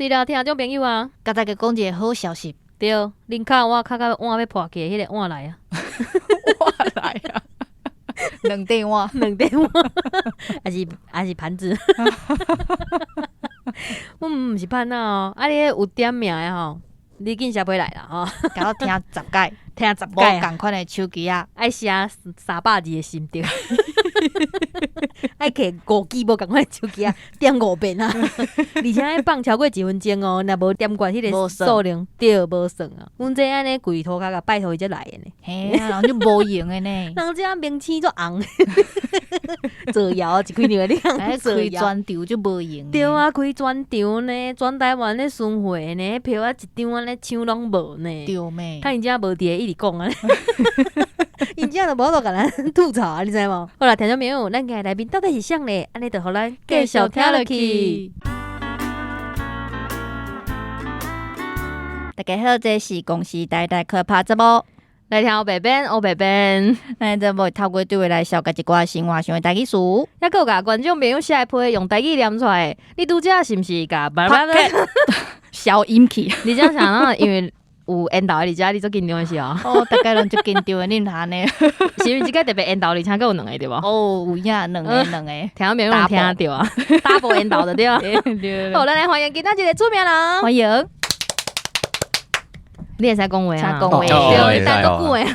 是啦，听众朋友啊，甲大家讲一个好消息，对，恁卡我卡到碗要破起，迄个碗来啊，我来啊，两块碗，两块碗，还是盘子。我毋是盘哦，啊，你有点名的吼，你紧写回来啦吼，甲我听10届，听10无届啊，共款的手机啊，爱写300字的心得。爱摕5支无共款的手机啊，点5遍啊，而且爱放超过1分钟哦，若无点过迄个数量，对，无算啊。阮这安尼跪头甲拜托伊才来的呢，嘿啊，人就无用的呢，人这名气足红，造谣一几年你讲造开谣。专场就无用。对，啊，开专场呢，全台湾咧巡回呢，票啊一张安尼抢拢无呢。对咩？他因遮无伫咧一直讲啊，因遮就无度甲咱吐槽啊，你知无？好啦，听众朋友，咱今日来宾到底是啥咧？安尼就互咱继续听落去。。大家好，这是公司代代可拍节目。来听欧白边，欧白边，咱这部透过对话来小解一寡生活上的代志事。还有甲观众朋友写的批用台语念出来，你拄则是毋是甲慢慢的？小音气。你这样想啊，因为有缘投伫遮，你做紧张的是哦。哦，大家拢足紧张的，恁下呢？是毋是即个特别缘投而且佫有2个对无？哦，有影两个。听众朋友有听到啊，double 缘投的对啊。对。好，咱来欢迎今仔日的出名人，欢迎。你会使讲话啊？请讲话对，你等足久诶。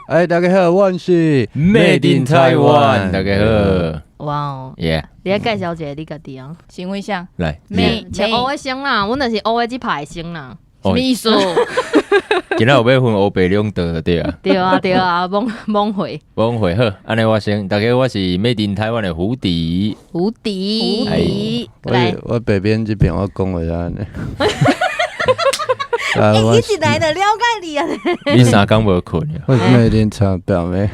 哎，大家好，我是 Made in Taiwan，大家好。哇哦，耶！你来介绍一下你家己啊？请问一下，来，妹是乌的星啦，阮就是乌的即排星啦。什么意思？今仔有要分黑白两道对啊。对啊，对啊，蒙回往回好，安尼我先，大家我是 Made in Taiwan 的胡迪。无敌，来，我北边这边我讲话安尼。一直来的了解你啊！你3工无困呀？我是每天唱表妹。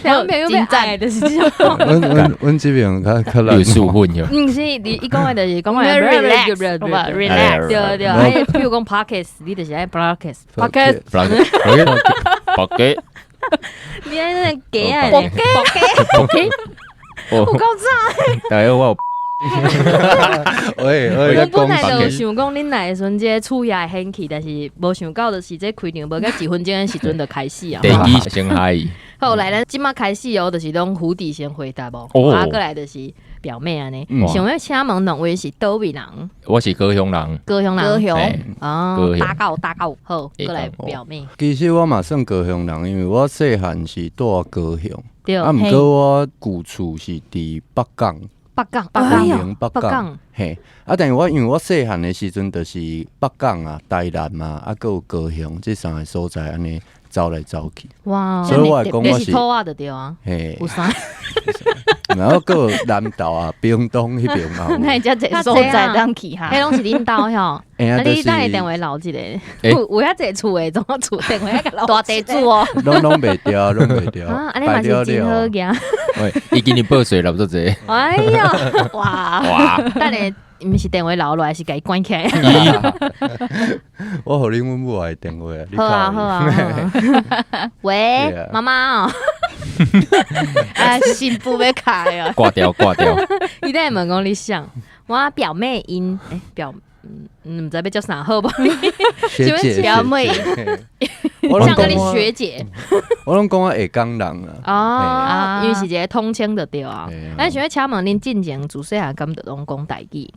听朋友要爱的是这种。阮这边较有数分哟。是，你讲话就是讲话 relax，对对，哎，譬如讲 podcast， 你就是爱 podcast， 你爱那鸡啊，鸡，有够早。大家我喂，阮本来就想讲，恁来的时阵，这厝也会兴起，但是无想到就是这开场无到1分钟的时阵就开始啊。第一先嗨。好，来，咱即马开始哦，就是拢胡迪先回答无，过来就是表妹安尼。想要请问两位是倒位人？我是高雄人。高雄人。高雄。哦，大高，好，过来表妹。其实我嘛算高雄人，因为我细汉是住高雄，对。啊，毋过我旧厝是伫北港。北港，嘿，啊，但是因为我细汉的时阵，就是北港啊、台南嘛，啊，佮有高雄这3个所在安尼走来走去。哇，所以我会讲我是土啊，就对啊。嘿，有啥？然后佮有南投啊、屏东迄边嘛。那遮侪所在当去哈？迄拢是恁兜吼。啊，你等下电话留一个，有遐济厝诶，怎么厝电话甲留？大地主哦，拢袂掉，拢袂掉。啊，安尼嘛是真好行。喂，伊今年报税留做济。哎呀，哇！等下毋是电话留落来，是甲伊关起来。我互恁阮母的电话啊。好啊，好啊。喂，妈妈哦。啊，新妇要开啊。挂掉。伊在问讲你想，我表妹因毋知要叫啥好不？学姐，表妹。像跟你学姐，我拢讲我下港人啊，因为是一个通称的对啊。咱想要请问恁进前自细汉敢着拢讲台语？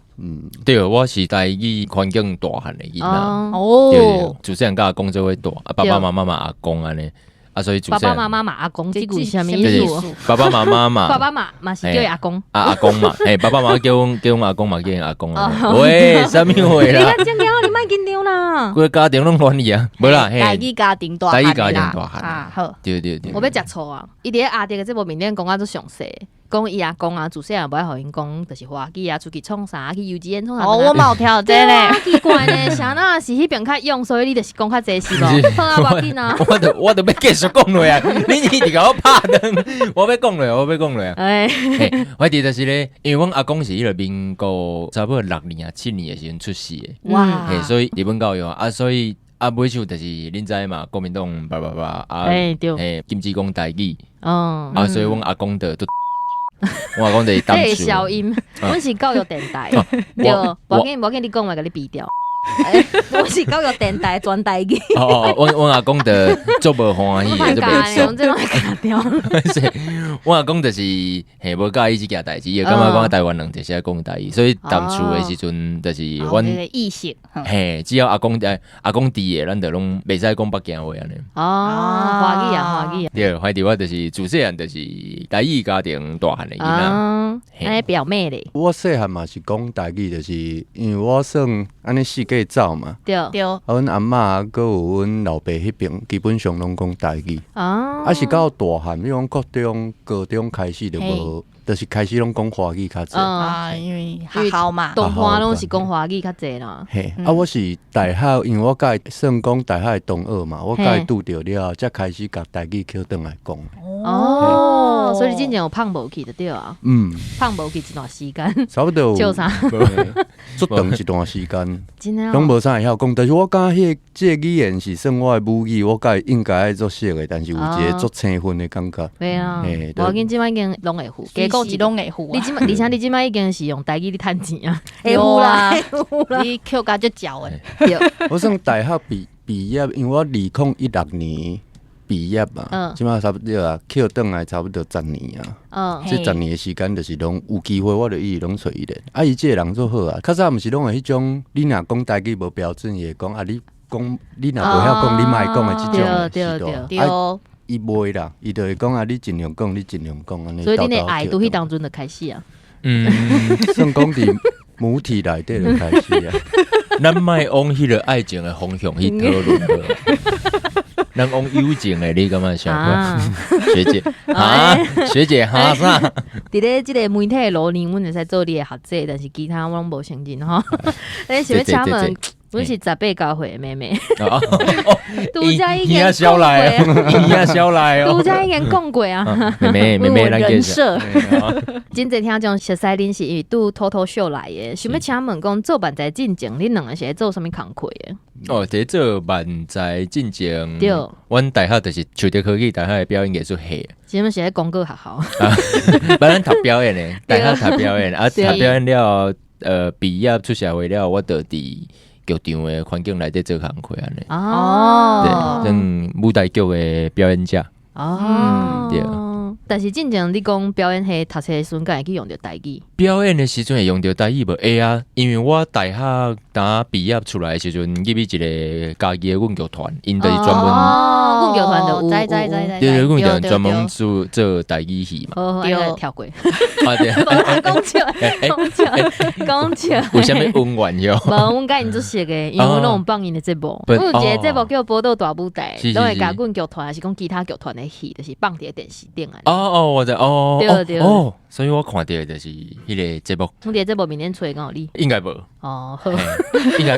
对，我是台语环境大汉的囡仔。哦，自细汉甲阿公做伙大，爸爸妈妈嘛阿公安尼。啊，所以爸爸妈妈嘛阿公，这句什么意思？爸爸妈妈嘛，爸爸嘛是叫阿公，阿公嘛，爸爸妈妈叫阮阿公嘛，叫阿公啊。喂，啥物话啦？你看这样，你莫紧张啦。规个家庭拢乱去啊，无啦，台语家庭大汉啊，好，对。我要食醋啊！伊伫咧阿弟个这部面顶讲啊，都详细。讲伊阿公啊，自细汉无爱互因讲，就是花枝啊，出去创啥，去幼稚园创啥。哦，我冇听这咧，奇怪呢，啥那是迄边较用，所以你就是讲较济是无？好啊，无紧啊。我都要继续讲落啊！你一直甲我拍灯，我要讲落啊！哎，我记得是咧，因为阮阿公是迄个民国差不多6年啊、7年的时阵出世的，哇！所以日本教育啊，所以啊，尾首就是恁知嘛，国民党叭啊，对，禁止讲台语，啊，所以阮阿公的都。我阿公就是当这初是消音，阮是教育电台，对，无紧你讲话，甲你毙掉。我是教育电台专台语。哦，我阿公的做无欢喜的，我做袂我这拢会卡掉。我阿公就是嘿无介意即件代志，伊感觉讲台湾人就是爱讲台语，所以当初的时阵就是阮意识，嘿，只要阿公伫的，咱就拢袂使讲北京话安尼。华语啊。对，反正我就是自细汉就是台语家庭大汉的囡仔。安尼表妹咧。我细汉嘛是讲台语，就是因为我算安尼四界走嘛。对。阮阿嬷佮有阮老爸迄边，基本上拢讲台语。是到大汉，比如讲国中、高中开始就无，就是开始拢讲华语较济。因为学校嘛，东华拢是讲华语较济啦。嘿，我是大学，因为我甲伊算讲大学的同学嘛，我甲伊拄着了，才开始甲台语捡转来讲。所以你真正有胖无去就对啊。胖无去一段时间。差不多。就啥？足长一段时间。真的。拢无啥会晓讲，但是我感觉这个语言是算我的母语，我甲伊应该爱做熟的，但是有一个做青分的感觉。对啊。我今即摆已经拢会付，加讲一拢会付。而且你即摆已经是用台语咧趁钱啊。会付啦，你扣甲足少诶。我算大学毕业，因为我2016年毕业嘛，即摆差不多啊，扣转来差不多10年啊。这10年的时间，就是拢有机会，我就伊拢找伊咧。伊这个人做好啊，较早毋是拢会迄种，你若讲台语无标准，伊会讲你讲你若无晓讲，你莫讲的即种是对。伊袂啦，伊就会讲你尽量讲，你尽量讲安尼。所以你的爱拄迄当阵就开始啊。算讲伫母体内底就开始啊。咱莫往迄个爱情的方向去讨论咱往友情的，你感觉想学姐学姐哈啥？伫咧即个媒体的路年，阮会使做你的学姐，但是其他我拢无承认吼。咱想要请问，阮是18-9岁的妹妹。拄则已经讲过啊，拄则已经讲过啊。妹妹，咱人设。真侪听众熟悉恁是因为拄偷偷秀来的，想要请问讲做漫才进前，恁两个是咧做啥物工课的？伫做漫才进前，阮大学就是树德科技大学的表演艺术系。是毋是咧广告学校？本来读表演的，大学读表演，读表演了，毕业出社会了，我就伫剧场的环境内底做工课安尼。对，像舞台剧的表演者。对。但是进前你讲表演系读册的时阵，敢会去用到台语？表演的时阵会用到台语无？会啊，因为我大学当毕业出来的时阵，入去一个家己的阮剧团，因就是专门阮剧团就有，对，阮剧团专门做台语戏嘛。对，跳过。对，讲笑，有啥物恩怨哟？无，阮甲因做熟的，因为阮拢放因的节目。阮有一个节目叫《宝岛大舞台》，拢会甲阮剧团还是讲其他剧团的戏，就是放伫电视顶啊。我知对，所以我看到就是迄个节目。阮伫节目明年出刚好你应该无好，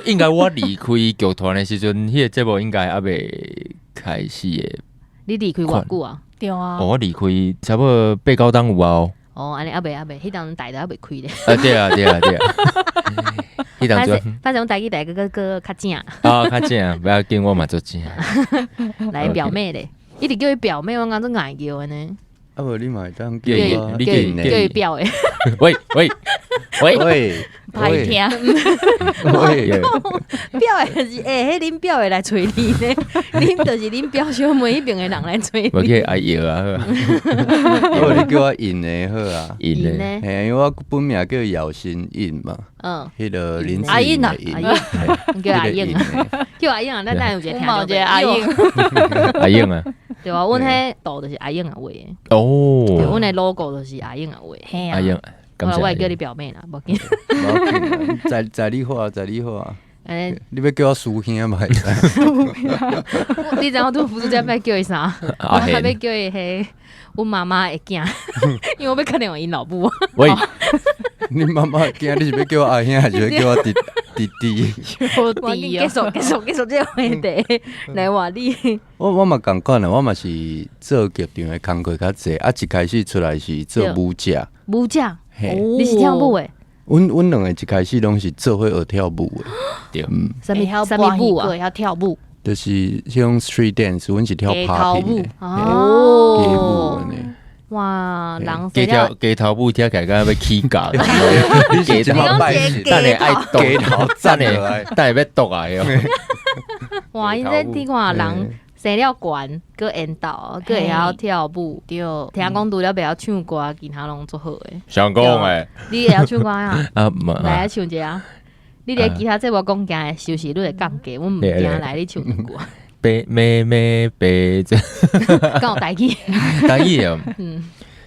应该我离开剧团的时阵，迄个节目应该还未开始的。你离开偌久啊？对啊。我离开差不多8-9档有啊。安尼还未，迄当台都还未开咧。对啊。迄当阵，反正台语台个较正。较正，不要紧，我嘛做正。来表妹咧，一直叫伊表妹，我刚做爱叫的呢。无你嘛会当叫伊表诶。喂，歹听。表诶就是迄恁表诶来找你呢，恁就是恁表小妹迄边诶人来找你。我叫阿瑶啊，好，你叫我尹诶好啊，尹诶，因为我本名叫姚新尹嘛，迄个林志颖的尹，叫阿英啊，叫阿英啊，咱有一个听到者阿英，阿英啊，对啊，阮迄图就是阿英啊画诶，对，阮诶 logo 就是阿英啊画，阿英。我会叫你表妹啦，无紧。在你画。你要叫我叔兄嘛？你知影我拄不是要叫伊啥？我还要叫伊迄阮妈妈的囝，因为我要打电话因老母。喂，你妈妈的囝，你是要叫我阿兄，还是要叫我弟弟？我弟啊！继续这个话题来话你。我嘛共款啦，我嘛是做剧场的工课较济，一开始出来是做舞者。舞者，你是跳舞诶？阮两个一开始拢是做伙学跳舞诶。对，什么舞啊？要跳舞，就是像 street dance，阮是跳 popping 舞。街舞安尼。哇，人鸡头母听起来敢要起价，鸡头拜神，等下爱剁，鸡头赞落来，等下要剁来哦。哇，因这你看人生了悬，搁缘投，搁会晓跳舞，对，听讲除了袂晓唱歌，其他拢做好诶。想讲诶，你会晓唱歌啊？啊，来唱一下。你咧其他这无讲惊休息，你会降低，我毋惊来你唱一歌。白妹妹白这，讲有台语，台语哦。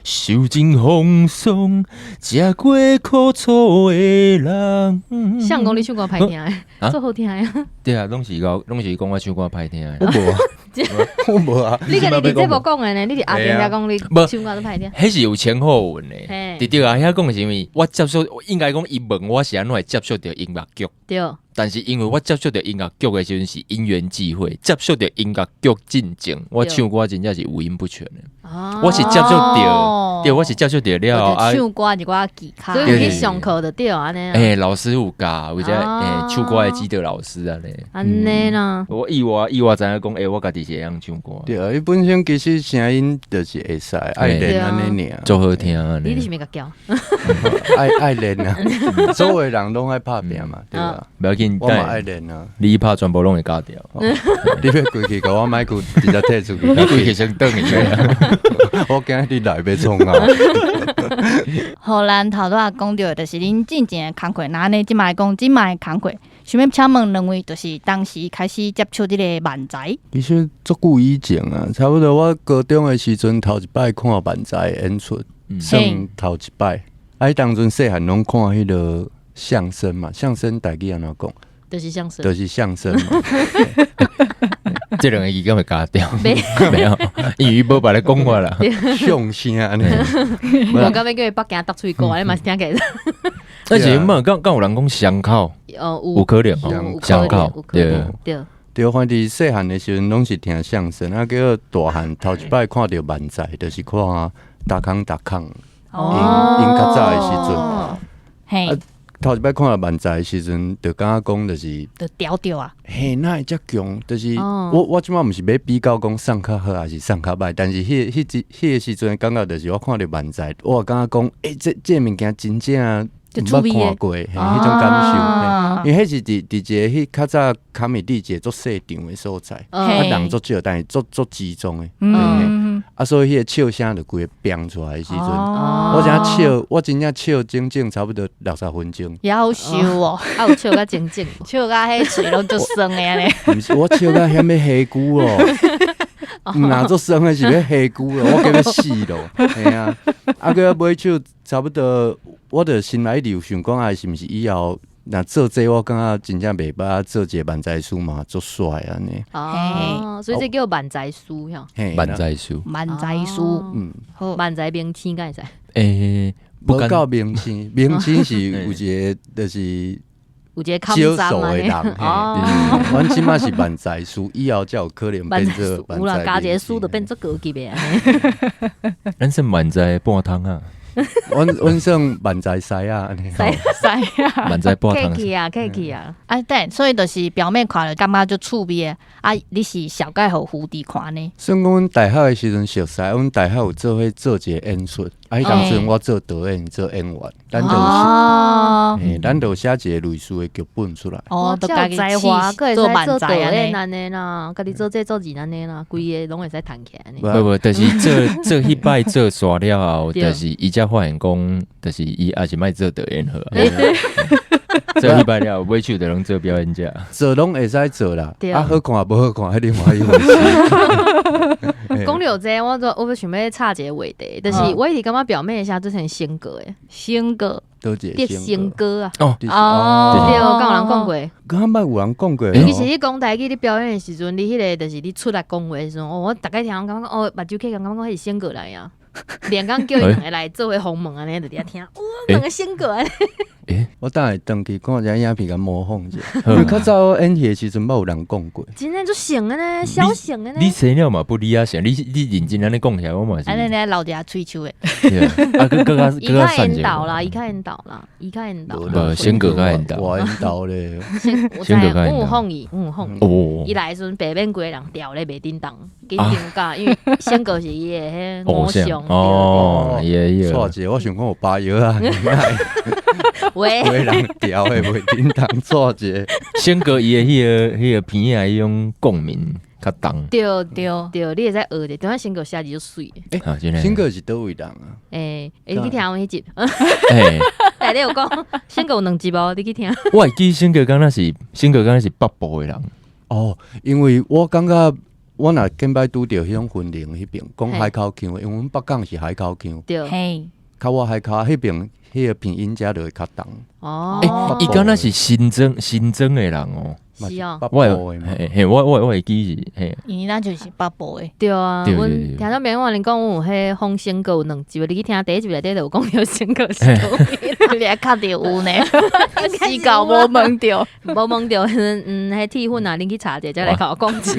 受尽风霜，吃过苦楚的人。像讲你唱歌歹听诶，做好听诶。对啊，拢是讲我唱歌歹听诶。我无啊，我无啊。你甲你这无讲诶呢？你伫阿弟遐讲你唱歌都歹听。迄是有前后文诶。对啊，遐讲是啥物？我接触应该讲伊问我是安怎会接触到音乐剧。对。但是因为我接触到音乐剧的时阵是因缘际会，接触到音乐剧进前，我唱歌真正是五音不全的。我是接触到，对，我是接触到了啊。唱歌一寡技巧，所以去上课就对安尼。老师有教，或者唱歌的指导老师安尼。安尼啦。我意外知影讲，我家己是会晓唱歌。对啊，伊本身其实声音就是会使，爱练安尼尔，做好听安尼。你是咪个教？爱练啊，所有人拢爱拍拼嘛，对吧？不要紧。我嘛爱练啊！你拍全部拢会教掉。你要规气甲我麦克直接摕出去，你规气先等伊个。我惊你来要创啊！互咱头拄仔讲到，就是恁进前的工课，那呢，即摆讲即摆工课，想要请问两位，就是当时开始接触这个漫才。其实足久以前啊，差不多我高中的时阵头一摆看漫才的演出，算头一摆。当阵细汉拢看迄个。相声嘛，相声台语安怎讲？就是相声，就是相声嘛。这两个字敢会加掉？没有，伊无把它讲话啦。相声安尼，我刚要叫伊北京搭出去讲，你嘛是听起。而且嘛，刚有人讲相靠，有可能哦，相靠，对对，反正细汉的时阵拢是听相声，啊，叫大汉头一摆看到漫才，就是看达康，因较早的时阵，嘿。头一摆看到漫才的时阵，就感觉讲就是，就调调啊。嘿，哪会遮强？就是我即摆毋是要比较讲送较好还是送较歹，但是迄个时阵感觉就是我看到漫才，我感觉讲，这物件真正毋捌看过，迄种感受。因为迄是伫一个迄较早卡米蒂一个足细场的所在，人足少，但是足集中的。所以迄个笑声就规个变出来的时阵，我真正笑整整差不多60分钟。夭寿哦，有笑甲整整，笑甲迄嘴拢足酸的安尼。毋是我笑甲遐要下骨咯，若足酸的是要下骨咯，我叫要死咯。嘿啊，个尾笑差不多，我着心内有想讲，是毋是以后？那做这我感觉真正袂歹，做一个漫才师嘛，足帅安尼。所以这叫漫才师哟。漫才师，好，漫才名称敢会使？无够名称，名称是有一个，就是有一个少数的人。阮即马是漫才师，以后才有可能变做漫才。有啦，加一个师就变做高级的。咱是漫才半汤啊。阮算漫才师啊，师啊，漫才半汤。客气啊，客气啊。对，所以就是表面看了感觉就趣味的。你是小概互胡弟看呢？算讲阮大学的时阵熟悉，阮大学有做一个演出，迄当阵我做导演、做演员，咱就写一个类似的剧本出来。都家己才华，佫会使做导演安尼啦，家己做这做二安尼啦，规个拢会使弹起来呢。不，就是做迄摆做煞了后，就是伊才发现讲，就是伊也是卖做导演好。做迄摆了，尾手就拢做表演者，做拢会使做啦。好看无好看，迄另外一回事。讲到这，我想要插一个话题，就是我一直感觉表妹下做成仙歌诶，仙歌，蝶仙歌啊。对，我敢有人讲过。敢捌有人讲过。尤其是你讲台语，你表演的时阵，你迄个就是你出来讲话的时阵，我大概听人讲目睭起感觉迄是仙歌来啊。连刚叫伊两个来做回鸿蒙安尼，就伫遐听，两个仙歌安尼。我等下登去看一下影片，甲模仿一下。因为较早演戏的时阵，捌有人讲过。真的就成的呢，小成的呢。你生了嘛不离啊？想你认真安尼讲起来，我嘛是。安尼咧留一下喙鬚诶。啊，个伊较引导啦，伊较引导啦，伊较引导。先个较引导，我引导咧。先个较引导。我哄伊，我哄伊。伊来的时阵，白面规人吊咧袂叮当，紧张噶，因为先个是伊的迄偶像。哦，也。错姐，我想讲有巴药啊。喂，人调的袂叮当错姐。先个伊的迄个片啊，迄种共鸣较重。对，你会使学者，等下先个写字就水。先个是倒位人啊？你去听我迄集。内底有讲，先个有2集无？你去听。我会记先个敢若是北部的人。哦，因为我感觉。我若近摆拄着迄种婚龄迄边，讲海口腔，因为阮北港是海口腔，对，较我海口迄边迄个鼻音遮就会较重。哦，伊敢若是新增的人哦。是哦，我会记是嘿，因那就是北部的。对啊，阮听到别人话恁讲有迄风先有2集，你去听第1集内底就有讲着先个是你还确定有呢？死搞无问着，无问着，迄铁粉啊，恁去查者，再来甲我讲者，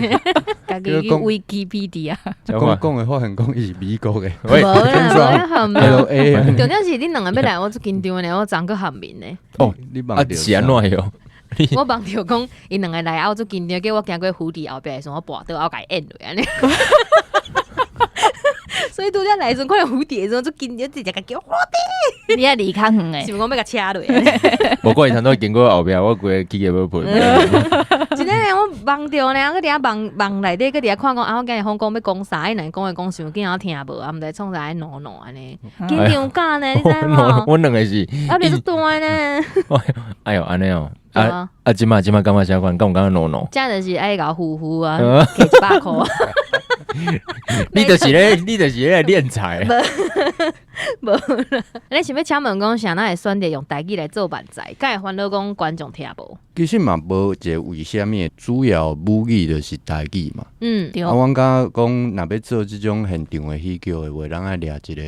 家己去 Wikipedia。讲的发现讲伊是美国的，无啦，含面。LA，重点是恁2个要来，我最紧张呢，我昨个含面呢。哦，你忘掉是安怎哟？我忘掉讲，因2个来啊，我最紧张，叫我行过蝴蝶后壁的时候，我跋倒，我甲伊演落安尼。所以拄则来的时候，看到蝴蝶的时候，最紧张，直接甲叫蝴蝶。你还离较远诶，是毋讲要甲车落？无过伊通都经过后壁，我规记个要喷。真诶，我忘掉呢，我伫遐忘内底，搁伫遐看讲啊，我今日讲要讲啥？伊若讲伤紧，我听无，啊，毋知创啥爱闹闹安尼，紧张甲呢，你知无？我2个是，啊，你是大呢？哎哟，安尼哦。即马感觉啥款？敢有感觉闹闹？这就是爱搞呼呼啊，给100块。你就是咧练财。无啦，你想要请问讲，啥哪会选择用台语来做漫才？敢会烦恼讲观众听无？其实嘛，无一个为虾米，主要母语就是台语嘛。对。阮感觉讲，若要做即种现场的喜剧的话，咱爱掠一个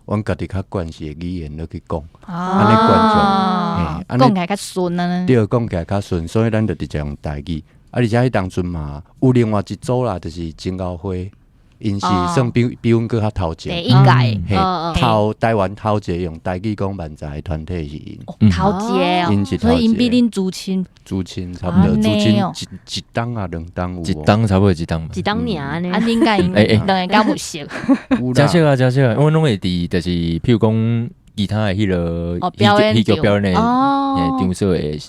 阮家己较惯势的语言落去讲，安尼观众，讲起来较顺啊。对，讲起来较顺，所以咱就直接用台语。而且迄当阵嘛，有另外一组啦，就是金高辉，因是算比阮搁较头前。第一届，台湾头一个用台语讲漫才的团体是因。头一个哦，所以因比恁祖亲差不多，祖亲一档啊2档有。一档差不多一档嘛。一档尔呢？啊，恁甲因2个敢有熟？真熟啊，阮拢会伫，就是譬如讲。其他的迄个戏剧表演场所会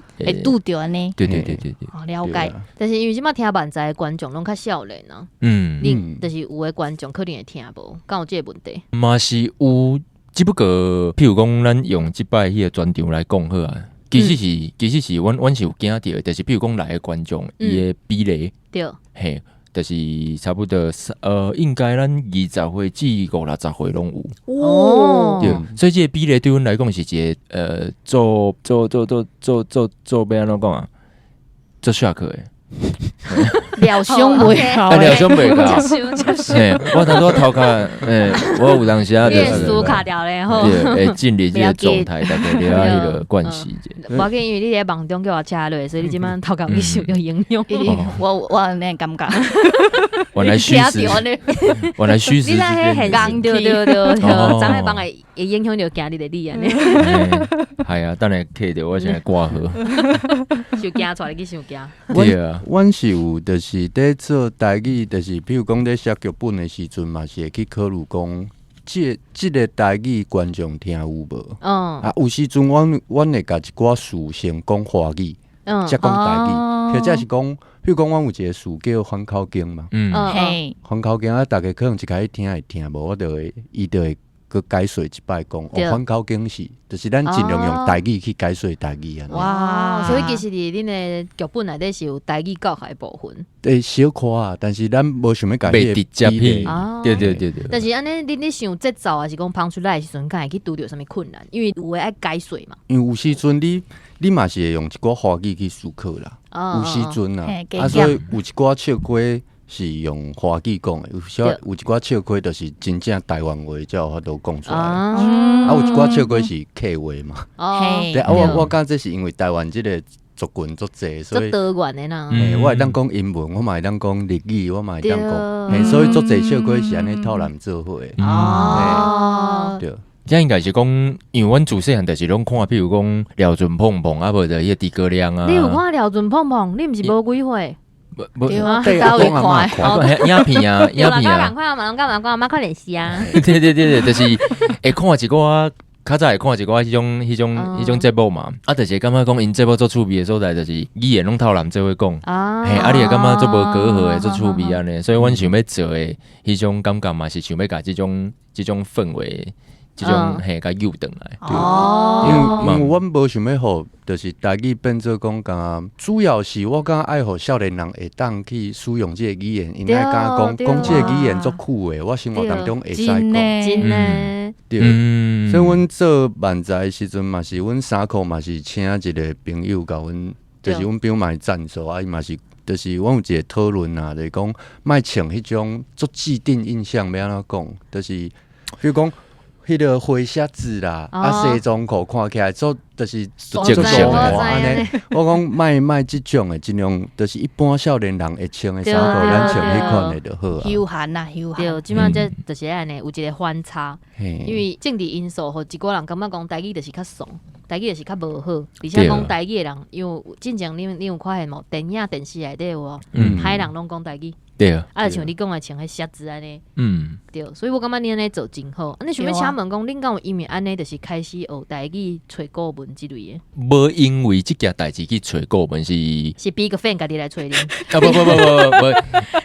拄着安尼，对，了解。但是因为即马听漫才的观众拢较少年啊，你就是有的观众可能会听无，敢有即个问题？嘛是有，只不过譬如讲，咱用即摆迄个专场来讲好啊。其实是，阮是有惊到，但是譬如讲来的观众，伊的比例对，嘿。就是差不多，应该咱20岁至50-60岁拢有。哦，对，所以这个比例对阮来讲是一个做要安怎讲啊？做下课诶。疗伤袂好，疗伤袂好。我头壳，我有当时啊，就是卡掉咧吼，会进入这个状态，大概了迄个惯习。无要紧，因为你在梦中叫我车落，所以你即摆头壳你受到影响。我安尼感觉，原来虚实，原来虚实。你那迄很刚，对，张海帮会影响到家里的你安尼。系啊，等下客着我先来挂号。受惊出来去受惊。对啊，阮是有，就是在做台语，就是比如讲在写剧本的时阵嘛，是会去考虑讲，这个台语观众听有无？有时阵阮会甲一寡事先讲华语，再讲台语，或者是讲，比如讲阮有一个事叫反口经嘛，反口经啊，大家可能一开始听会听无，我就会伊就会。佮解说一摆讲，反口经是，就是咱尽量用台语去解说台语啊。哇，所以其实伫恁的剧本内底是有台语教学部分。对，小可啊，但是咱无想要改变直接去。对。但是安尼，恁想节奏还是讲放出来的时阵，敢会去拄着什么困难？因为有诶爱解说嘛。因为有时阵你嘛是会用一寡华语去思考啦。有时阵啊，所以有一寡笑话。是用华语讲的，有一寡笑话就是真正台湾话才有法度讲出来。有一寡笑话是客话嘛。我感觉这是因为台湾这个族群足济，所以多元的啦。我会当讲英文，我嘛会当讲日语，我嘛会当讲，所以足济笑话是安尼偷懒做伙。对。这应该是讲，因为阮自细汉就是拢看，比如讲廖俊碰碰啊，无就迄个诸葛亮啊。你有看廖俊碰碰？你毋是无几岁？对啊，对早会看。影片啊，影片啊。赶快嘛，赶快嘛，快练习啊！对，就是会看一寡，较早会看一寡迄种节目嘛。啊，就是感觉讲因节目做趣味的所在，就是语言拢透人做伙讲。嘿，你会感觉做无隔阂的做趣味安尼，所以阮想要做的迄种感觉嘛，是想要甲即种氛围。这种甲诱转来，因为阮无想要互，就是台语变做讲，主要是我感觉爱互少年人会当去使用这个语言，因为讲这个语言足酷的，我生活当中会使讲，真的，对，所以阮做漫才的时阵嘛是，阮3课嘛是请一个朋友甲阮，就是阮朋友嘛是赞助啊，伊嘛是。就是阮有一个讨论啊，就是讲莫像迄种足既定印象要安怎讲，就是比如讲。迄个灰瞎子啦，西装裤看起来做就是正常的安尼。我讲卖即种的，尽量就是一般少年人会穿的衫裤，咱穿迄款的就好啊。休闲啊，休闲。对，即摆这就是安尼，有一个反差。因为政治因素，互一个人感觉讲台语就是较怂，台语就是较无好，而且讲台语的人，因为进前你有看现无？电影电视内底有歹人拢讲台语。对啊，就像你讲的穿迄鞋子安尼，对，所以我感觉你安尼做真好。你想要请问讲，恁敢有因为安尼，就是开始学台语、找顾问之类的？无因为即件代志去找顾问是 Big Fan 家己来找你。不，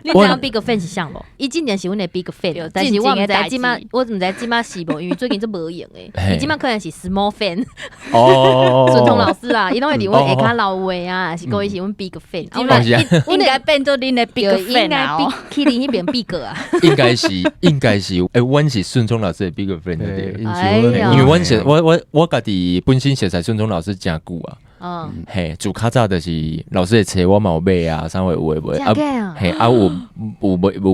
你知道 Big Fan 是啥无？伊今年是阮的 Big Fan， 但是我毋知即马是无，因为最近都无用诶。伊即马可能是 Small Fan。顺通老师啊，伊拢会伫阮下骹老话啊，是讲伊是阮 Big Fan。应该变做恁的 Big Fan。去你那边 Big 啊？应该是，阮是顺聪老师的 Big Fan 对，因为我家己本身熟悉顺聪老师真久啊。嘿，自较早就是老师的册我嘛有买啊，啥货有诶买啊，嘿有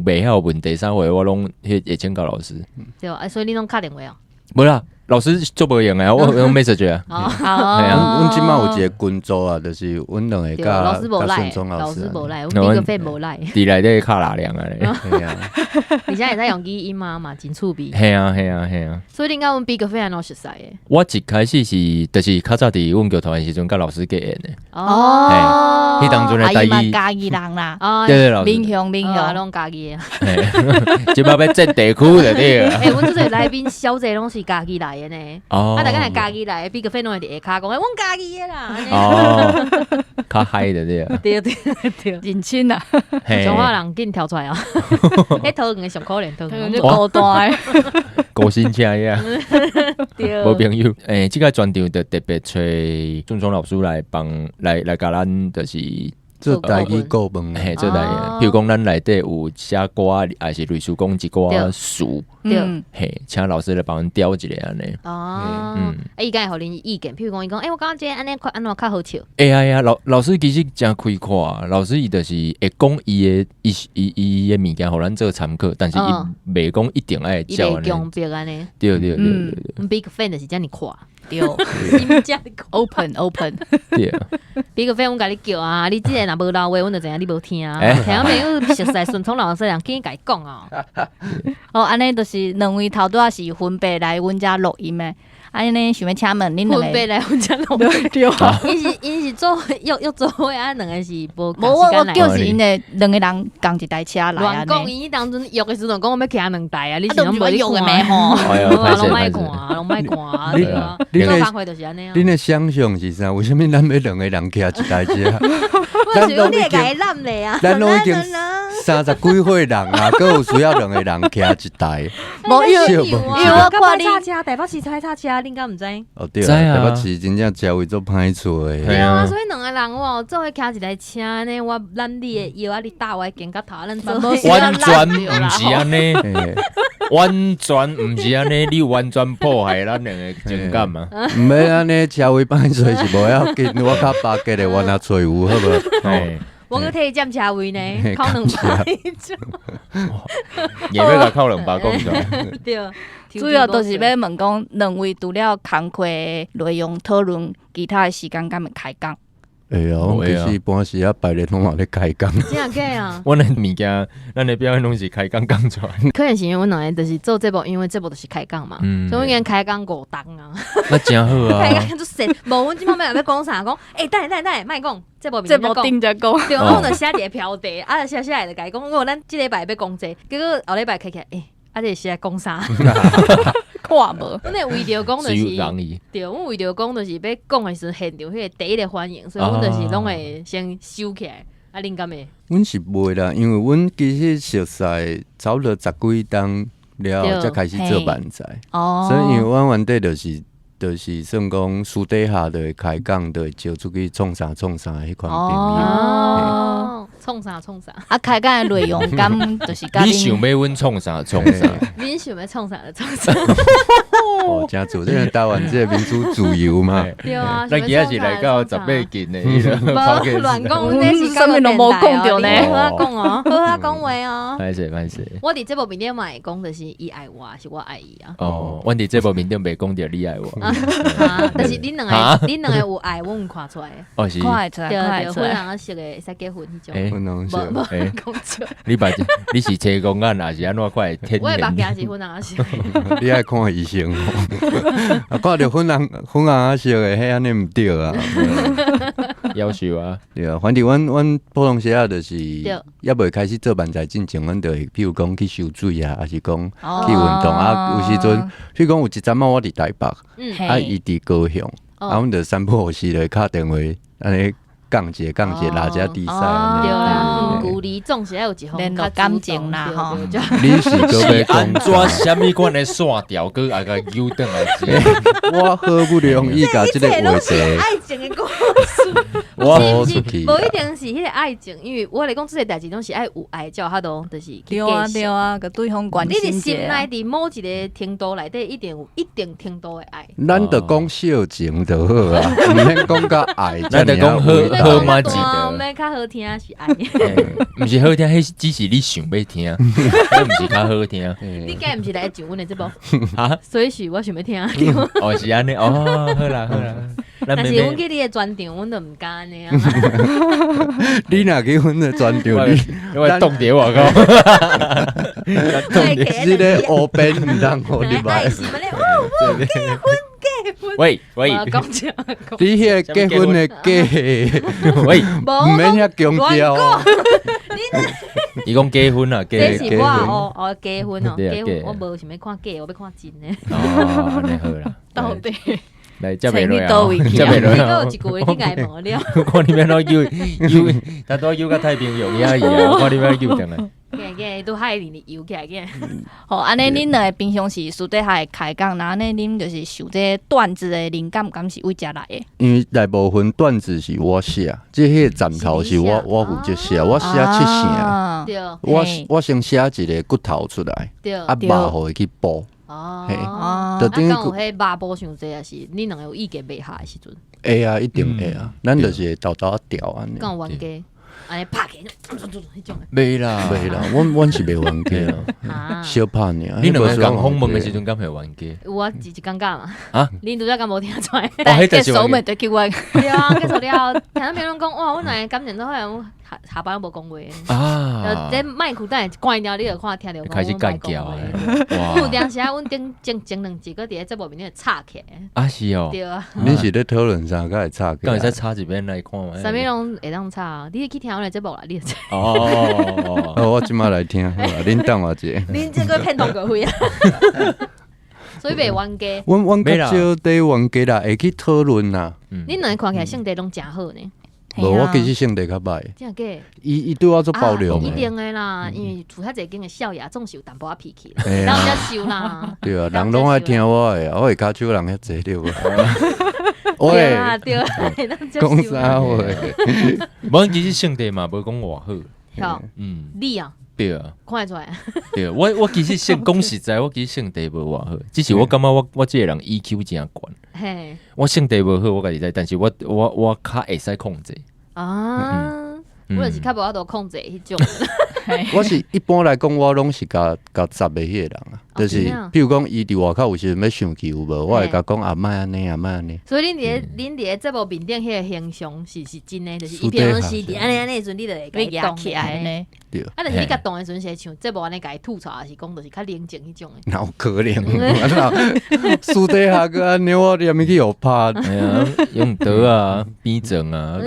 袂晓问题，啥货我拢会请教老师。对啊，所以你拢敲电话啊？无啦。老师做无用啊，我用 message 啊。阮即摆有一个群组啊，就是阮两个甲顺聪老师无赖，阮 Big Fan 无赖。伫内底卡拉量啊咧。而且会使用语音嘛，真趣味。系啊。所以恁甲阮 Big Fan 拢熟悉诶。我一开始是就是较早伫阮剧团的时阵，甲老师结缘的。迄当阵的台语家己人啦。对老师。民雄拢家己诶。即摆要占地区的对。阮这个来宾小姐拢是家己来。大家来家己来 ，Big Fan 拢会伫下骹讲，阮家己的啦。较嗨的对。对，认真啊！上话人紧跳出来啊！迄头远上可怜，头远就高大的，高薪车呀。无朋友，即个专场就特别找顺聪老师来帮来甲咱就是。做台语顾问，做台语，譬如讲，咱内底有写歌，还是类似讲一寡词，嘿，请老师来帮阮调一下安尼。伊敢会互恁意见，譬如讲，伊讲，我感觉安尼安怎较好笑。老师其实真开阔，老师伊就是会讲伊的物件，互咱做参考，但是伊袂讲一定爱教安尼。强迫安尼。对。Big Fan 就是遮尔阔。对，真正 open。对，Big Fan 阮甲你叫啊，你即个若无老话，阮就知影你无听啊。听朋友熟悉顺聪老师，人紧甲伊讲啊。安尼就是两位头拄仔是分别来阮遮录音的。安尼想要请问恁两个，分别来阮遮录音。对，因是做要做伙啊，两个是无时间来。我叫是因的两个人共一台车来。乱讲，伊当阵约的时阵讲我要骑两台啊，你是拢无约的咩吼？拢莫看，拢莫看，对啊。恁的想象是啥？为什么咱要两个人骑一台车？我想你会甲伊揽咧啊！咱拢已经30几岁人啊，佫有需要两个人骑一台。无因为我看你台北市踩车，恁敢毋知？哦对啊，台北市真正车位做歹找诶。对啊，所以两个人做伙骑一台车呢，我揽你的腰啊，你搭我肩胛头，咱做完全毋是安尼，完全毋是安尼，你完全破坏咱两个情感嘛。毋要安尼，车位歹找是无要紧，我较巴结的，我拿找有好无？我搁替伊占车位呢，靠200也要甲靠200讲出来。对，主要都是要问讲，两位除了工课内容讨论，其他的时间敢会开讲？会啊，我其实半时啊白日拢嘛咧开讲。真假啊？阮的物件，咱的表演拢是开讲讲出来。可能是因为阮两个就是做这部，因为这部就是开讲嘛，所以阮开讲5档啊。那真好啊！开讲就神，无阮即摆要讲啥？讲等下，莫讲，这部定着讲。对，我就写伫个标题，写来就甲伊讲，我咱即礼拜要讲这，结果后礼拜开起来，这是来讲啥？看无，阮那为着讲就是，对，阮为着讲就是要讲的时现场迄个第一个反应，所以阮就是拢会先收起来。恁敢会？阮是袂啦，因为阮其实熟悉差不多10几档了，才开始做漫才。所以因为阮原底就是算讲私底下就会开讲，就会招出去创啥迄款朋友。创啥？啊，开讲的内容敢就是你想要阮创啥？恁想要创啥就创啥。哦，真做，这个台湾这个民主自由嘛。对啊，咱今仔是来到18斤的，无乱讲，这是啥物都无讲着呢。好啊讲哦，好啊讲话哦。歹势。我伫这部面顶嘛会讲，就是伊爱我，是我爱伊啊。哦，阮伫这部面顶袂讲着你爱我。但是恁两个有爱，我有看出来。哦是。看出来，对，婚人识的，会使结婚迄种。婚人识。讲错。你是车公案还是安怎快天？我的目镜是婚人识。你爱看医生哦。啊，看到婚人识的，迄安尼毋对啊。夭寿啊！对啊，反正阮普通时啊，就是还未开始做漫才进前，阮就会譬如讲去游水啊，还是讲去运动啊。有时阵，譬如讲有一阵仔我伫台北，伊伫高雄，阮就三不五时就敲电话，安尼讲一拉一比赛。对啦，鼓励总是要有一方联络感情啦吼。你是安怎什么款的线条，佮啊个扭转来接？我好不容易甲这个话题，爱情的故事，我无出去，无一定是迄个爱情，因为我来讲这个代志拢是爱有爱，叫他都就是对啊，甲对方关心者。你的心内伫某一个程度内底，一定有一定程度的爱。咱就讲小情就好啊，毋免讲到爱，咱就讲好嘛记得，毋免较好听是爱。毋是好听，迄只是你想要听，迄毋是较好听。你今日毋是来上阮的这部啊？所以是我想要听。哦，是安尼哦，好啦。但是阮去你的专场，阮都毋敢安尼啊。你若去阮的专场，我冻伫我讲，你咧黑边毋通互你买。喂，讲笑，你迄个结婚的假，喂，毋免遐强调。伊讲结婚啊，这是我结婚哦，我无想要看假，我要看真的。哦，安尼好啦，到底。来，接袂落啊！接袂落啊！有一句话去解问了。看你要哪游，他都游到太平洋遐去啊！看你要游上来。都海里游起来个。好，安尼恁两个平常时私底下开讲，那安尼恁就是想这段子的灵感，敢是为遮来的？因为大部分段子是我写，即迄个站头是我负责写，我写7成。对。我先写一个骨头出来，啊，肉互伊去补。哦，就等于有迄肉补伤济，还是恁两个有意见袂合的时阵？会啊，一定会啊，咱就是会斗啊调安尼。讲冤家，安尼拍起，迄种。袂啦，阮是袂冤家啊，小拍尔。恁两个讲访问的时阵，敢会冤家？有啊，一尴尬嘛。啊，恁拄则敢无听出来？结束咪就叫我。对啊，结束了，听到别人讲，哇，阮两个感情都好像下班无讲话啊。这麦克等下关掉，你就看听到开始干叫啊！哇！有当时啊，阮前2集个伫咧节目面顶插起来。啊是哦。对啊。你是咧讨论啥？敢会插起？敢会使插一遍来看嘛？啥物拢会当插？你去听阮的节目啦，你。哦，我即摆来听，好啦，恁等我者。恁这个骗同个会啊！所以袂冤家。阮较少伫冤家啦，会去讨论啦。恁两个看起来性格拢真好呢。无，我其实性格较歹。真假？伊对我做包容一定的啦，因为厝遐侪间的少爷总是有淡薄仔脾气啦，人家收啦。对啊，人拢爱听我的，我会骹手人遐济对无？对啊，讲啥话？无，其实性格嘛，无讲偌好。好，你啊。对啊，看得出来。对，我其实讲实在，我其实性格无偌好，只是我感觉我这个人 EQ 真悬。嘿，我性格无好，我家己知，但是我较会使控制。啊，我就是较无法度控制迄种。我是一般来讲，我拢是甲十个迄个人啊，就是比如讲伊伫外口有时阵要生气有无，我会甲讲啊，莫安尼啊，莫安尼。所以恁伫个节目面顶迄个形象是真诶，就是伊平常时伫安尼时阵，你就会甲伊动起来呢。对。啊，但是你甲动诶时阵是像节目安尼甲伊吐槽，还是讲就是较冷静迄种诶？哪有可能？私底下个安尼，我连咪去互拍。哎呀，用得啊，逼整啊，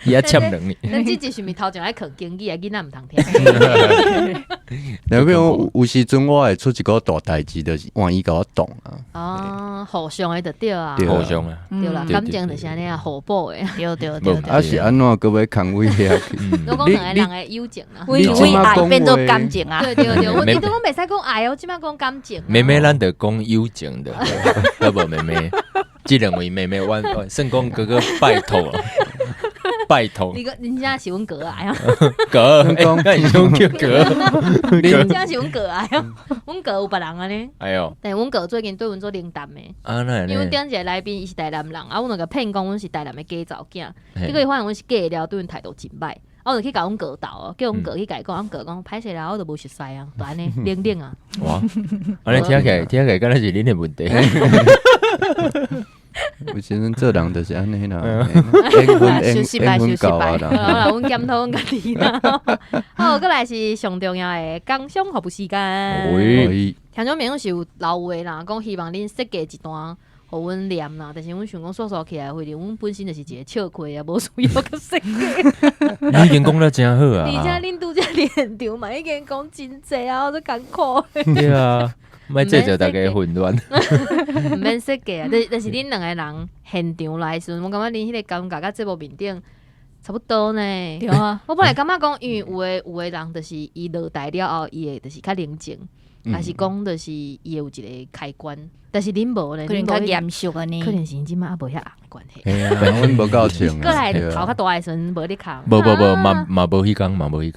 伊也欠人呢。咱这集是咪头前爱课经济啊？囡仔毋通听。那边有时阵我会出一个大代志，就是万一甲我动啊。哦，互相诶就对啊，互相啊，对啦，感情就是安尼啊，互补诶。对。啊是安怎个要扛位下去？我讲两个人诶友情啊，为爱变做感情啊。对，我你都讲袂使讲爱哦，即摆讲感情。妹妹咱得讲友情的，好无妹妹？即两位妹妹，我算讲哥哥拜托了。拜托，你真正是阮哥爱啊！哥，那你兄叫哥，你真正是阮哥爱啊！阮哥有别人安尼。哎呦，但阮哥最近对阮做冷淡诶。啊，那因为顶一个来宾伊是台南人，啊，阮两个骗讲阮是台南诶假查囝，结果伊发现阮是假了，对阮态度真歹。我就去甲阮哥斗哦，叫阮哥去甲伊讲，阮哥讲歹势啦，我都无熟悉啊，就安尼冷啊。哇，安尼听起来，敢若是恁诶问题。有时阵做人就是安尼啦，休息吧，好啦，阮检讨阮家己啦。好，过来是上重要诶工商服务时间。听种朋友是有老话啦，讲希望恁设计一段互阮念啦，但是阮想讲说起来，或者阮本身就是一个笑亏啊，无需要个设计。你已经讲得真好啊！而且恁拄则连场嘛，已经讲真济啊，我都艰苦。对啊。莫制造大家混乱，毋免设计啊！但是恁两个人现场来时，我感觉恁迄个感觉甲节目面顶差不多呢。对啊，我本来感觉讲，因为有的人就是伊落台了后，伊会就是较冷静，还是讲就是伊有一个开关。但是恁无呢，可能较严肃啊呢，可能是即摆也无遐红关系。哎呀，阮无够清。过来头较大的时阵无咧哭。无，嘛无迄工。无一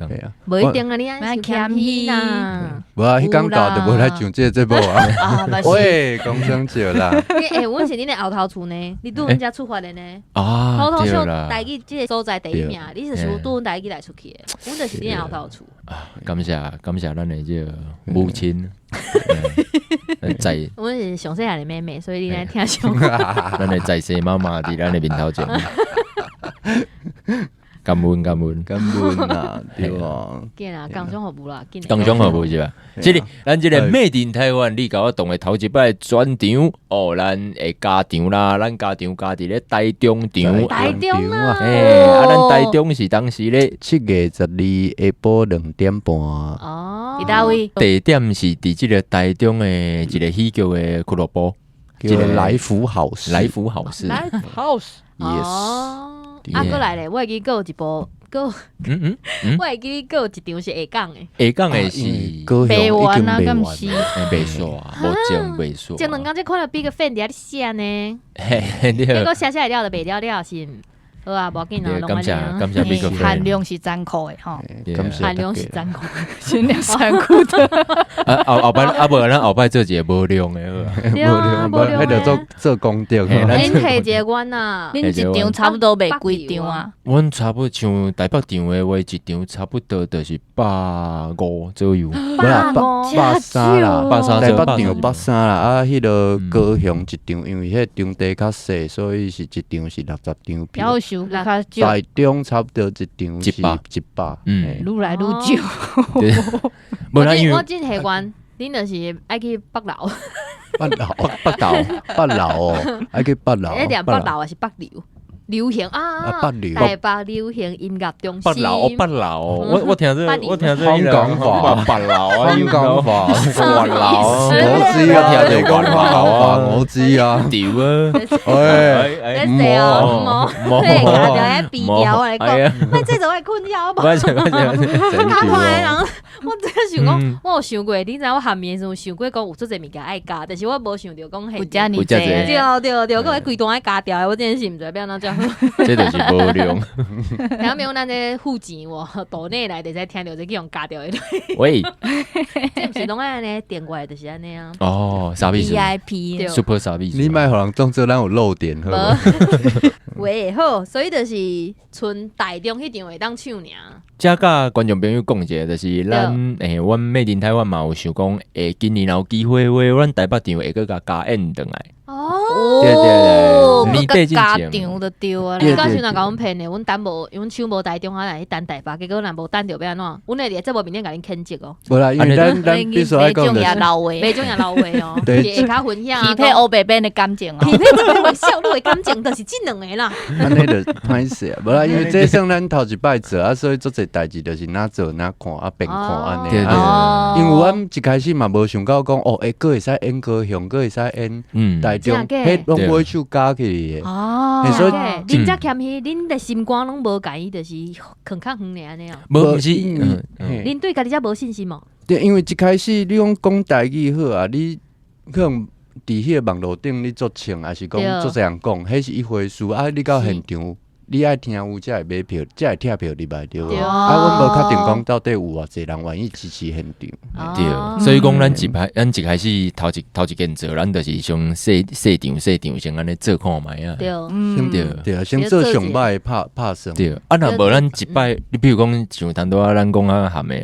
定啊，你爱谦虚呐。无啊，迄工到就无来上这节目啊。喂，讲真少啦。阮是恁的后头厝呢，你拄阮遮出发的呢。啊，头头秀台语即个所在第一名，你是拄阮台语来出去的，阮就是恁后头厝。啊，感谢咱的这母亲。在，阮是上细汉的妹妹，所以你来听上。咱的在世妈妈伫咱的面头前，感恩啊，对啊，见啦，工商服务啦，工商服务是吧？即个咱即个Made in台湾，你甲我动的头一摆专场哦，咱的家场啦，咱家场家伫咧台中场，台中啊，咱台中是当时咧7月12下晡2点半。哦，伫倒位？地点是伫即个台中的一个喜剧的俱乐部，叫来福好事。Live House。啊，过来咧，我会记有一部，我会记有一场是下港的。下港的是白湾啊，敢是？袂煞，无正袂煞。前两天才看到比个粉伫遐写呢，结结果写了就袂了是。好啊，无要紧啊，感谢美国含量是残酷的吼，含量是残酷，限量残酷的。后摆咱后摆做一个无量的，无量，迄着做功德。恁摕一个阮啊，恁一场差不多卖几场啊？阮差不多像台北场的话，一场差不多就是150左右。130啦，130台北场130啦，啊，迄个高雄一场，因为迄场地较细，所以是一场是60张票。台中差不多一场是100，愈来愈少。我真喜欢，恁就是爱去北楼。北楼哦，爱去北楼。一定北楼还是北流？流行啊！台北流行音乐中心。北楼，我听着，香港话，北楼啊，香港话，北楼，我知啊，聽你講香港話，我知啊。屌啊！冇，即係假條喺鼻條嚟講，喂，即係我係困擾吧？加快人，我真係想講，我有想過，你知我下面有想過講有做這物件愛加，但是我無想到講係有遮爾濟。對，我規段愛加掉，我真係是唔知要哪做这就是无量。听没有咱这付钱哦，岛内来的才听到这用加掉的。喂，这不是拢安尼点过来就是安尼啊。哦，啥意思 VIP ？Super 啥意思？你卖互人当做咱有漏点好无？喂好，所以就是剩台中迄场会当唱尔。遮甲观众朋友讲一下，就是咱阮Made in Taiwan嘛有想讲，今年有机会阮台北场会搁甲加演转来。哦，对，年底加进场就对啊。你到时若甲阮骗的，阮等无，阮唱无台中，来去等台北，结果若无等着要安怎？阮会伫节目面顶甲恁牵接哦。无啦，因为咱必须爱讲的是，老话，每种也老话哦，会较分享。匹配欧北边的感情哦，匹配这个笑路的感情，就是这两个啦。安尼就歹势啊，无啦，因为这算咱头一摆做啊，所以做侪代志就是哪做哪看啊，边看安尼。对因为阮一开始嘛无想到讲哦，佫会使演高雄，佫会使演台中，迄拢买手加起的。哦，所以恁遮欠迄，恁的心肝拢无家己，就是囥较远安尼哦。无是，恁对家己遮无信心哦。对，因为一开始你讲台语好啊，你可能伫迄个网络顶你做唱，还是讲做这样讲，迄是一回事啊。你到现场，你爱听有才会买票，才会听票入来对无？啊，阮无确定讲到底有偌济人愿意支持现场。对，所以讲咱一开始头一件做，咱就是从细场先安尼做看卖啊。对，对啊，先做上摆拍算。对，啊若无咱一摆，你比如讲像当多咱讲啊含的，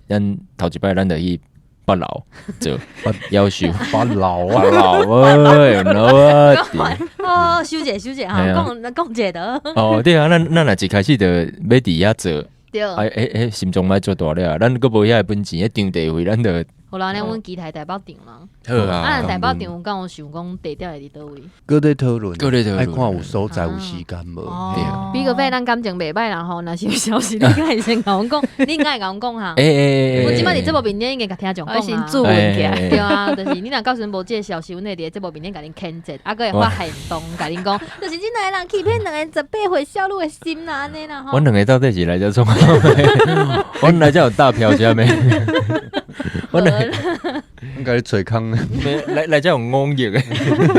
咱头一摆咱就去北楼做，要求发老啊，哦，修姐哈，讲者的。哦，对啊，咱若一开始就要伫遐做，对，心中莫做大了，咱佫无遐本钱，场地费咱就。好啦，咱阮期待台北场啦。好啊，台北场敢有想讲地点会伫倒位？搁咧讨论，爱看有所在有时间无？比个费咱感情袂歹啦吼，若是有消息，你该先甲阮讲，你该甲阮讲哈。阮即摆伫节目面顶已经甲听众讲啊，对啊，就是你若到时无即个消息，阮会伫节目面顶甲恁牵制，啊，佫会发行动甲恁讲，就是即两个人欺骗两个18岁少女的心啦，安尼啦吼。阮两个到底是来遮创？阮来遮有大票啥物？阮应该找坑，来遮有5亿的，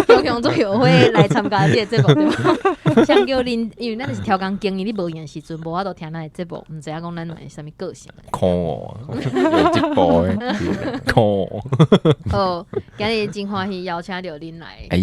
高雄做友会来参加这个节目对吧？想叫恁，因为咱就是超工经理，你无闲时阵，无法度听咱的节目，毋知影讲咱两个啥物个性。看我，有一步的，看我。好，今日真欢喜邀请到恁来，哎，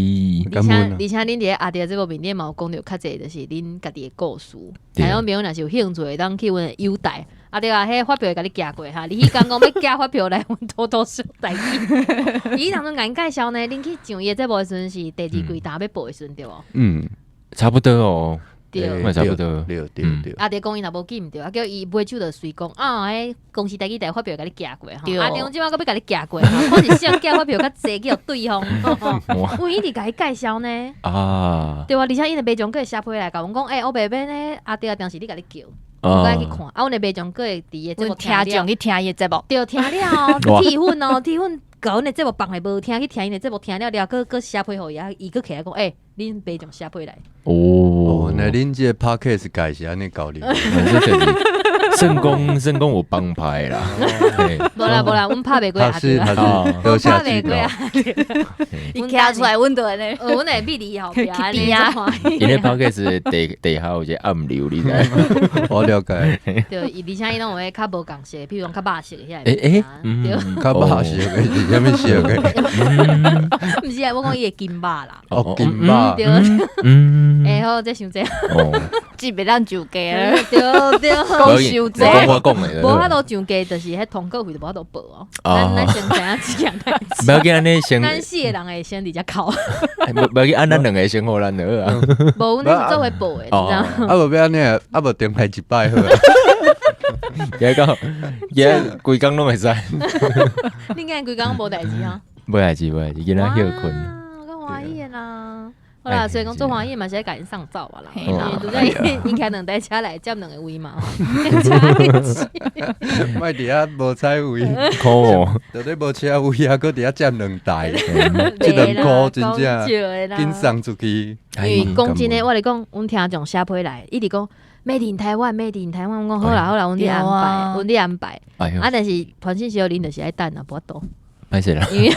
而且恁伫阿弟节目面顶嘛有讲到较济，就是恁家己的故事，还有朋友若是有兴趣，当去阮的优待。啊对啊，迄发票会甲你寄过哈，你去讲要寄发票来，阮偷偷说代志。伊当中甲因介绍呢，恁去上伊的节目的时阵是第2季打要报的时阵对无？差不多哦。对，差不多。对。阿弟讲伊若无记毋对，啊叫伊买手就随讲啊，迄公司第发票甲你寄过哈。阿弟即摆佫要甲你寄过，我是想寄发票较济去互对方。有伊伫甲伊介绍呢。啊。对啊，而且伊的卖场佫会写批来甲阮讲，我白边呢，阿弟当时你甲你叫。我去看，阮的卖场佫会伫个节目听众去听伊节目，对，听了替阮哦，替阮甲阮的节目放的无听，去听因的节目听了了，佫写批互伊，伊佫起来讲，恁卖场写批来。哦，那恁这 podcast 改是安尼搞哩？圣公有帮派啦，无啦，阮拍袂过阿弟啦，都下袂过阿弟，伊徛出来，阮就安尼，阮会比你后壁安尼啊。因为 podcast 地下有一个暗流，你知？我了解。对，而且伊拢有迄较无共色，譬如讲较肉色的遐。对，较肉色的是啥物色的？毋是啊，我讲伊的金肉啦。哦，金肉。对，好，这伤济。即袂当上架了。对。讲伤济。我讲的。无法度上架，就是迄通告费就无法度报哦。咱先知影即件代志。不要紧安尼先。咱4个人会先伫遮哭。不要紧，按咱2个先互咱就好啊。无，阮是做伙报的，你知道？啊，无要安尼啊，啊无电台一摆好。也讲，也规工拢会使。你今规工无代志哈？无代志，今仔休困。我欢喜的啦。好啦，所以讲做欢喜嘛是甲因上灶啊啦。因为拄则因开2台车来接2个位嘛。莫伫遐无彩位，可恶！到底无车位啊，搁伫遐占2台，这2箍真正紧送出去。因为讲真诶，我咧讲，阮听众写批来，一直讲Made in Taiwan，Made in Taiwan， 我讲好啦，阮伫安排，啊，但是传讯息互恁就是爱等啊，无法度。歹势啦，因为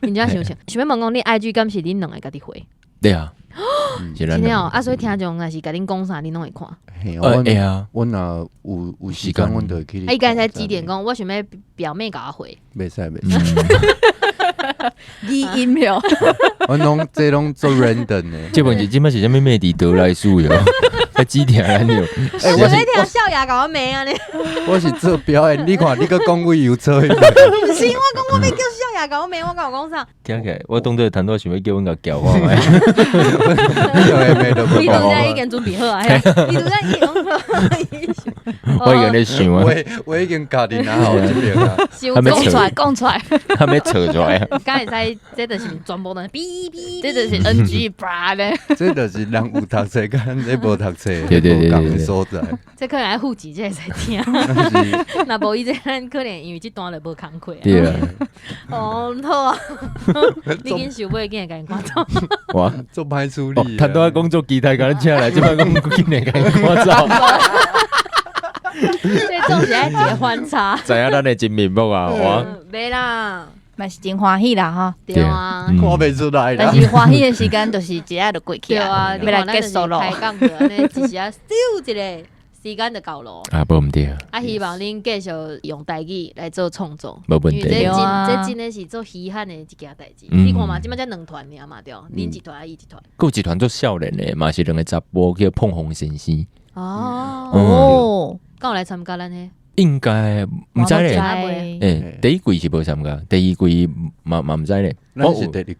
人家想要问讲，你 IG 敢是恁2个家己回？对啊，真的哦，啊，所以听众若是甲恁讲啥，恁拢会看。哎呀，我若有时间，我就会去。伊刚才几点讲？我想要表妹甲我回。袂使。语音了，我这拢做 random 呢。这问题今麦是啥物妹伫得来输哟？还几点啊你？我在听笑牙甲我妹啊你。我是做表演，你看你个讲位有错。不是，我讲我要叫笑牙甲我妹，我甲我讲啥？听起来我当作谈到想要叫阮甲叫我咪。你都在已经准备好啊？你都在已经我已经在想啊。我已经家己拿好这边啊。讲出来，还没扯出来。刚才这就是全部都哔哔，这就是 NG 吧咧。这就是人有读册，跟你无读册，对讲的所在。这可能爱户籍，这会使听。那无伊这咱可能因为这段就无工课啊。对啊。哦，好啊。你紧想买，紧赶紧赶走。哇，做歹处理。他都要工作期待，甲咱请来，这摆讲紧赶紧赶走。这总是爱结欢差。知影咱的真面目啊，哇！袂啦。嘛是真欢喜啦哈，对啊，看袂出来啦。但是欢喜的时间就是一下就过去啊，要来结束咯。开讲的安尼，一下咻一个时间就到咯。啊，无毋对啊。啊，希望恁继续用台语来做创作，无问题。这真的是做稀罕的一件代志。你看嘛，即摆才2团尔嘛对，恁一团伊一团。有一团做少年的，嘛是2个查甫叫碰红先生。哦，敢有来参加咱迄？应该唔知咧，第一季是无参加，第二季嘛唔知咧。我是第二季，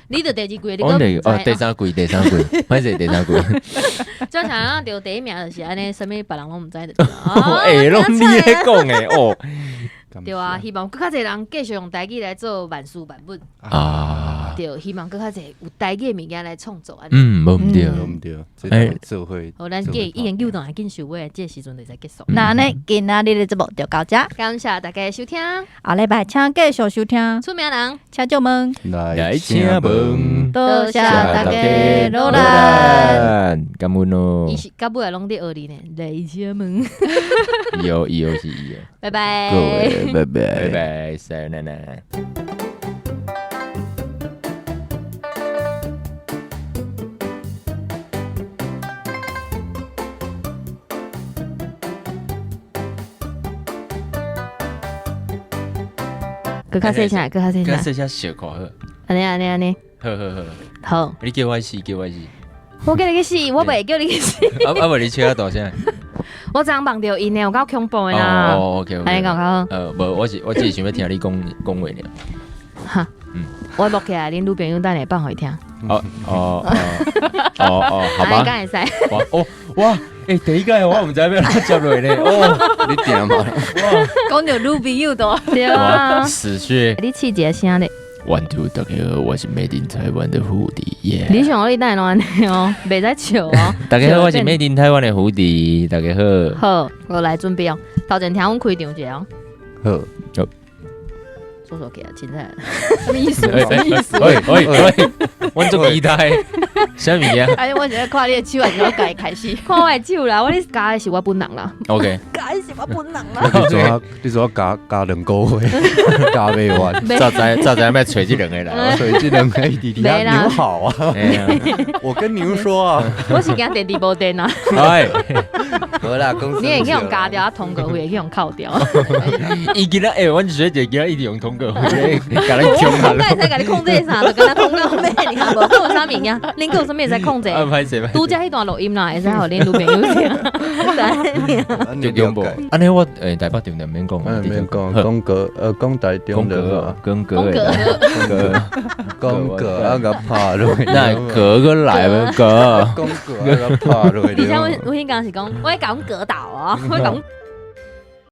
你就第二季，你我第三季，歹势第三季。就想要得第一名就是安尼，什么别人拢唔知的。拢你咧讲诶哦。对啊，希望更较侪人继续用台语来做万事万物啊。对，希望更较侪有台语物件来创作。无毋对，无毋对，这做伙。好，咱已经9段紧收尾，这时阵就才结束。那呢，今仔日的节目就到这，感谢大家收听。下礼拜请继续收听。出名人，请就问，来请问，多谢大家努力。感恩哦。伊是到尾拢伫学哩呢，来请问。有是有。拜拜。各位，拜拜，拜拜，さよなら。搁较细声，搁较细声。搁细声小可好。安尼。好。你叫我死。我叫你去死，我袂叫你去死。啊无你吹啊大声。我昨梦到因呢，有够恐怖的啦。OK。安尼讲好。无我只是想要听你讲话尔。哈。我录起来，恁女朋友等下放互伊听。好吧。会使。哇！第一届我唔知要哪接落咧。你点嘛？哇！讲到女朋友多。对啊。死穴。你试一个声咧。One two， 大家好，我是 Made in Taiwan 的胡迪耶。你想你等下安尼哦，袂使笑哦。大家好，我是 Made in Taiwan 的胡迪，大家好。好，我来准备哦。头前听阮开场者哦。好。说起来，现在什么意思？我做期待，啥物啊？哎，我现在看你的手，就要改开始。看我的手啦，我咧加的是我本人啦。OK。加是我本人啦。你说加2个月，加袂完。早知要找这2个来，找这2个弟弟牛好啊！我跟牛说啊，我是惊电池无电啊。哎，好啦，公司你会去用加掉，通过会去用扣掉。伊今仔阮学姐今仔一直用通过会，甲咱强下。我才甲你控制啥，就跟他通过咩？你看无？跟有啥物件？恁有啥物会使控制？歹势。拄则迄段录音啦，会使互恁女朋友听。就恐怖。安尼我台北场免讲，免讲台中的，讲啊个拍落，那个来个，讲个啊个拍落。而且我先讲是讲，我讲葛导哦，我讲。